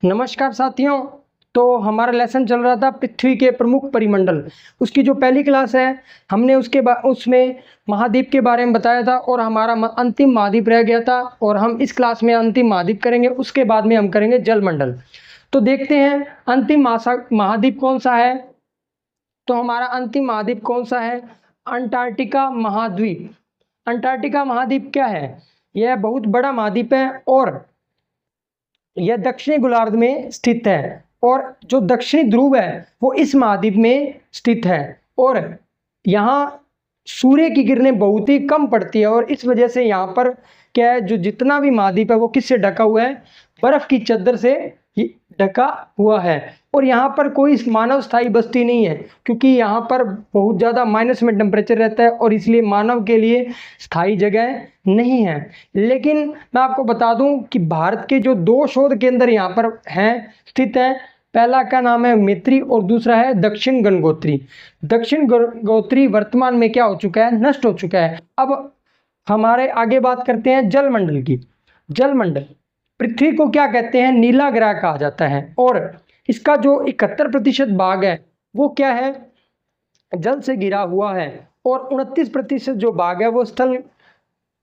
नमस्कार साथियों। तो हमारा लेसन चल रहा था पृथ्वी के प्रमुख परिमंडल। उसकी जो पहली क्लास है हमने उसमें महाद्वीप के बारे में बताया था और हमारा अंतिम महाद्वीप रह गया था और हम इस क्लास में अंतिम महाद्वीप करेंगे। उसके बाद में हम करेंगे जलमंडल। तो देखते हैं अंतिम महाद्वीप कौन सा है। तो हमारा अंतिम महाद्वीप कौन सा है? अंटार्कटिका महाद्वीप। अंटार्कटिका महाद्वीप क्या है? यह बहुत बड़ा महाद्वीप है और यह दक्षिणी गोलार्ध में स्थित है और जो दक्षिणी ध्रुव है वो इस महाद्वीप में स्थित है और यहाँ सूर्य की किरणें बहुत ही कम पड़ती है और इस वजह से यहाँ पर क्या है, जो जितना भी महाद्वीप है वो किससे ढका हुआ है? बर्फ की चादर से ढका हुआ है। और यहाँ पर कोई मानव स्थायी बस्ती नहीं है क्योंकि यहाँ पर बहुत ज़्यादा माइनस में टेम्परेचर रहता है और इसलिए मानव के लिए स्थायी जगह नहीं है। लेकिन मैं आपको बता दूं कि भारत के जो 2 शोध केंद्र यहाँ पर हैं स्थित हैं। पहला का नाम है मैत्री और दूसरा है दक्षिण गंगोत्री। दक्षिण गंगोत्री वर्तमान में क्या हो चुका है? नष्ट हो चुका है। अब हमारे आगे बात करते हैं जलमंडल की। जलमंडल पृथ्वी को क्या कहते हैं? नीला ग्रह कहा जाता है और इसका जो 71% भाग है वो क्या है? जल से घिरा हुआ है और 29% जो भाग है वो स्थल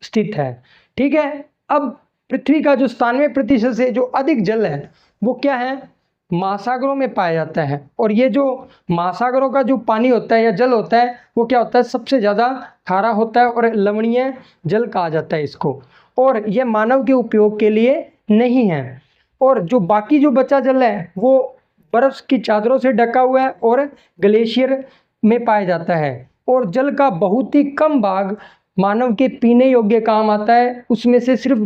स्थित है। ठीक है। अब पृथ्वी का जो 97% से जो अधिक जल है वो क्या है? महासागरों में पाया जाता है और ये जो महासागरों का जो पानी होता है या जल होता है वो क्या होता है? सबसे ज़्यादा खारा होता है और लवणीय जल कहा जाता है इसको। और यह मानव के उपयोग के लिए नहीं है। और जो बाकी जो बचा जल है वो बर्फ की चादरों से ढका हुआ है और ग्लेशियर में पाया जाता है। और जल का बहुत ही कम भाग मानव के पीने योग्य काम आता है। उसमें से सिर्फ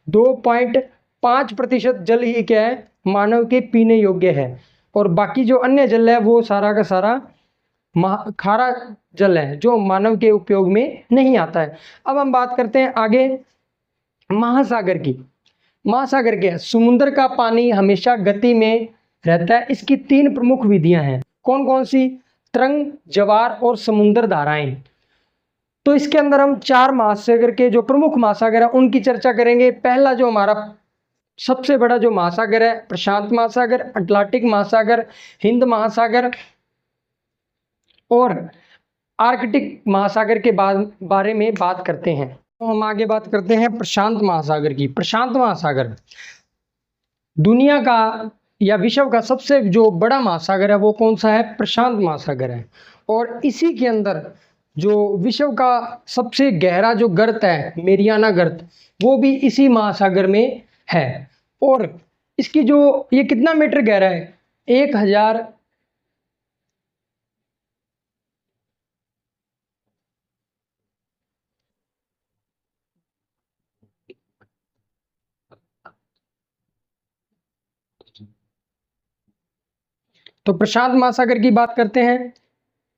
2.5% जल ही क्या है? मानव के पीने योग्य है और बाकी जो अन्य जल है वो सारा का सारा खारा जल है जो मानव के उपयोग में नहीं आता है। अब हम बात करते हैं आगे महासागर की। महासागर क्या है? समुद्र का पानी हमेशा गति में रहता है। इसकी 3 प्रमुख विधियां हैं। कौन कौन सी? तरंग, ज्वार और समुद्र धाराएं। तो इसके अंदर हम 4 महासागर के जो प्रमुख महासागर है उनकी चर्चा करेंगे। पहला जो हमारा सबसे बड़ा जो महासागर है प्रशांत महासागर, अटलांटिक महासागर, हिंद महासागर और आर्कटिक महासागर के बारे में बात करते हैं। तो हम आगे बात करते हैं प्रशांत महासागर की। प्रशांत महासागर दुनिया का या विश्व का सबसे जो बड़ा महासागर है वो कौन सा है? प्रशांत महासागर है। और इसी के अंदर जो विश्व का सबसे गहरा जो गर्त है मेरियाना गर्त वो भी इसी महासागर में है। और इसकी जो ये कितना मीटर गहरा है? 1000 तो प्रशांत महासागर की बात करते हैं।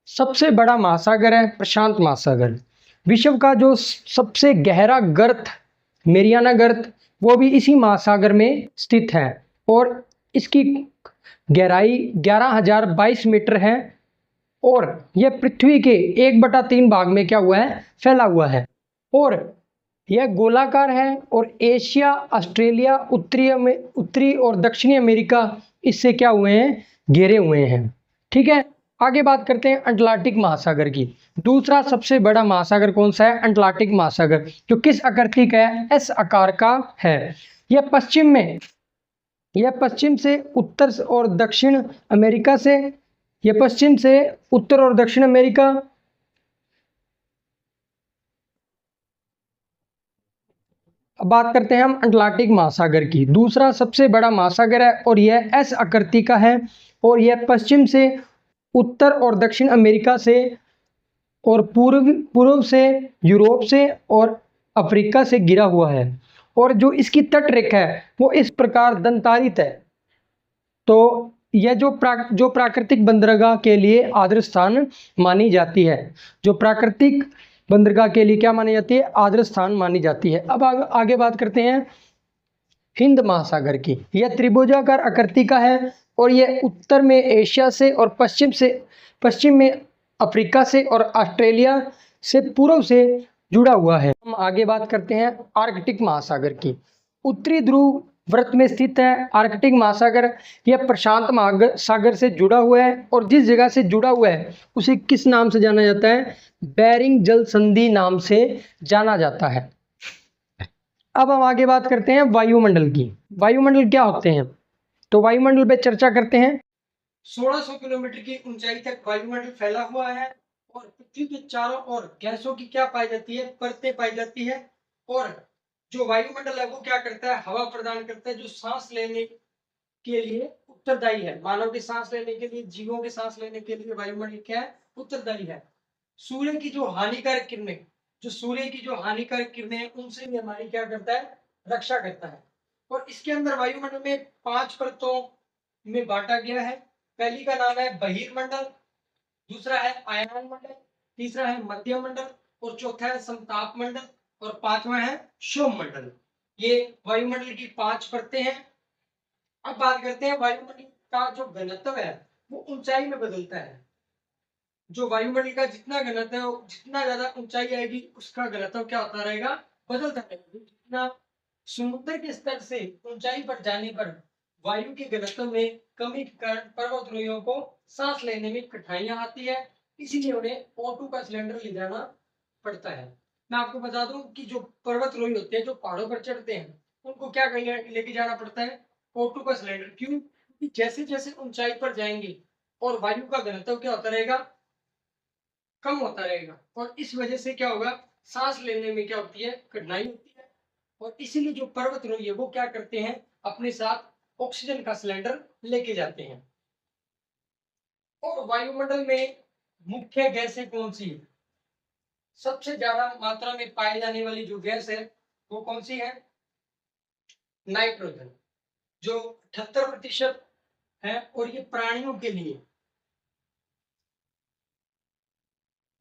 सबसे बड़ा महासागर है प्रशांत महासागर। विश्व का जो सबसे गहरा गर्त मेरियाना गर्त वो भी इसी महासागर में स्थित है और इसकी गहराई 11,022 मीटर है और यह पृथ्वी के 1/3 भाग में क्या हुआ है? फैला हुआ है। और यह गोलाकार है और एशिया, ऑस्ट्रेलिया, उत्तरी और दक्षिणी अमेरिका इससे क्या हुए हैं? घेरे हुए हैं। ठीक है। आगे बात करते हैं अटलांटिक महासागर की। दूसरा सबसे बड़ा महासागर कौन सा है? अटलांटिक महासागर, जो किस आकृति का है? एस आकार का है। यह पश्चिम से उत्तर और दक्षिण अमेरिका से यह पश्चिम से उत्तर और दक्षिण अमेरिका अब बात करते हैं हम अटलांटिक महासागर की। दूसरा सबसे बड़ा महासागर है और यह एस आकृति का है और यह पश्चिम से उत्तर और दक्षिण अमेरिका से और पूर्व से यूरोप से और अफ्रीका से घिरा हुआ है। और जो इसकी तट रेखा है वो इस प्रकार दंतारित है। तो यह जो प्राकृतिक बंदरगाह के लिए आदर्श स्थान मानी जाती है। जो प्राकृतिक बंदरगाह के लिए क्या मानी जाती है? आदर्श स्थान मानी जाती है। अब आगे बात करते हैं हिंद महासागर की। यह त्रिभुजाकार आकृति का है और यह उत्तर में एशिया से और पश्चिम में अफ्रीका से और ऑस्ट्रेलिया से पूर्व से जुड़ा हुआ है। हम आगे बात करते हैं आर्कटिक महासागर की। उत्तरी ध्रुव वृत्त में स्थित है। आर्कटिक महासागर यह प्रशांत महासागर से जुड़ा हुआ है और जिस जगह से जुड़ा हुआ है उसे किस नाम से जाना जाता है? बेरिंग जल संधि नाम से जाना जाता है। अब हम आगे बात करते हैं वायुमंडल की। वायुमंडल क्या होते हैं? तो वायुमंडल पे चर्चा करते हैं। 1600 किलोमीटर की ऊंचाई तक वायुमंडल फैला हुआ है और पृथ्वी के चारों ओर गैसों की क्या पाई जाती है? परतें पाई जाती है। और जो वायुमंडल है वो क्या करता है? हवा प्रदान करता है जो सांस लेने के लिए उत्तरदायी है। मानव के सांस लेने के लिए, जीवों के सांस लेने के लिए वायुमंडल क्या है? उत्तरदायी है। सूर्य की जो हानिकारक किरणें, उनसे भी हमारी क्या करता है? रक्षा करता है। और इसके अंदर वायुमंडल में 5 परतों में बांटा गया है। पहली का नाम है बहिर्मंडल, दूसरा है आयन मंडल, तीसरा है मध्यम मंडल और चौथा है समताप मंडल और पांचवा है शोम मंडल। ये वायुमंडल की 5 परतें हैं। अब बात करते हैं वायुमंडल का जो घनत्व है वो ऊंचाई में बदलता है। जो वायुमंडल का जितना घनत्व है, जितना ज्यादा ऊंचाई आएगी उसका घनत्व क्या होता रहेगा? बदलता रहेगा। जितना समुद्र के स्तर से ऊंचाई पर जाने पर वायु के घनत्व में कमी के कारण पर्वतारोहियों को सांस लेने में कठिनाइयां आती है, इसीलिए उन्हें O2 का सिलेंडर ले जाना पड़ता है। मैं आपको बता दूं कि जो पर्वतारोही होते हैं, जो पहाड़ों पर चढ़ते हैं, उनको क्या लेके जाना पड़ता है? O2 का सिलेंडर। क्यों? क्योंकि जैसे जैसे ऊंचाई पर जाएंगे और वायु का घनत्व क्या होता रहेगा? कम होता रहेगा और इस वजह से क्या होगा? सांस लेने में क्या होती है? कठिनाई होती है। और इसीलिए जो पर्वतारोही है वो क्या करते हैं? अपने साथ ऑक्सीजन का सिलेंडर लेके जाते हैं। और वायुमंडल में मुख्य गैसें कौन सी है? सबसे ज्यादा मात्रा में पाई जाने वाली जो गैस है वो कौन सी है? नाइट्रोजन, जो 78% है। और ये प्राणियों के लिए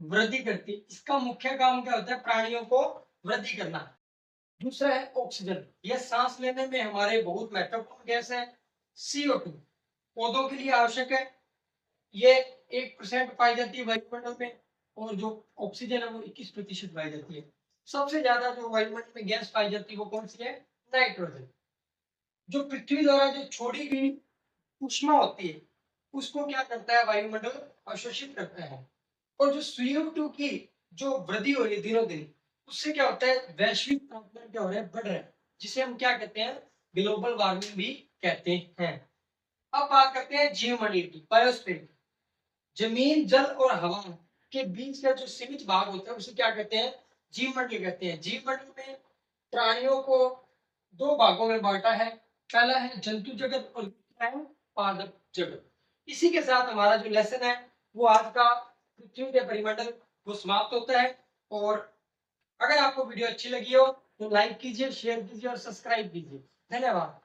वृद्धि करती है। इसका मुख्य काम क्या होता है? प्राणियों को वृद्धि करना। दूसरा है ऑक्सीजन, यह सांस लेने में हमारे बहुत महत्वपूर्ण गैस है। CO2 पौधों के लिए आवश्यक है। ये 1% पाई जाती है वायुमंडल में और जो ऑक्सीजन है वो 21% पाई जाती है। सबसे ज्यादा जो वायुमंडल में गैस पाई जाती है वो कौन सी है? नाइट्रोजन। जो पृथ्वी द्वारा जो छोड़ी गई ऊष्मा होती है उसको क्या करता है? वायुमंडल अवशोषित करता है। और जो CO2 की जो वृद्धि हो रही है दिनों दिन, उससे क्या होता है? वैश्विक तापमान क्या हो रहा है? बढ़ रहा है, जिसे हम क्या कहते हैं? ग्लोबल वार्मिंग भी कहते हैं। अब बात करते हैं जीवमंडल की, बायोस्फीयर की। जमीन, जल और हवा के बीच का जो सीमित भाग होता है उसे क्या कहते हैं? जीवमंडल कहते हैं। जीवमंडल में प्राणियों को 2 भागों में बांटा है। पहला है जंतु जगत और दूसरा है पादप जगत। इसी के साथ हमारा जो लेसन है वो आज का पृथ्वी के परिमंडल वो समाप्त होता है। और अगर आपको वीडियो अच्छी लगी हो तो लाइक कीजिए, शेयर कीजिए और सब्सक्राइब कीजिए। धन्यवाद।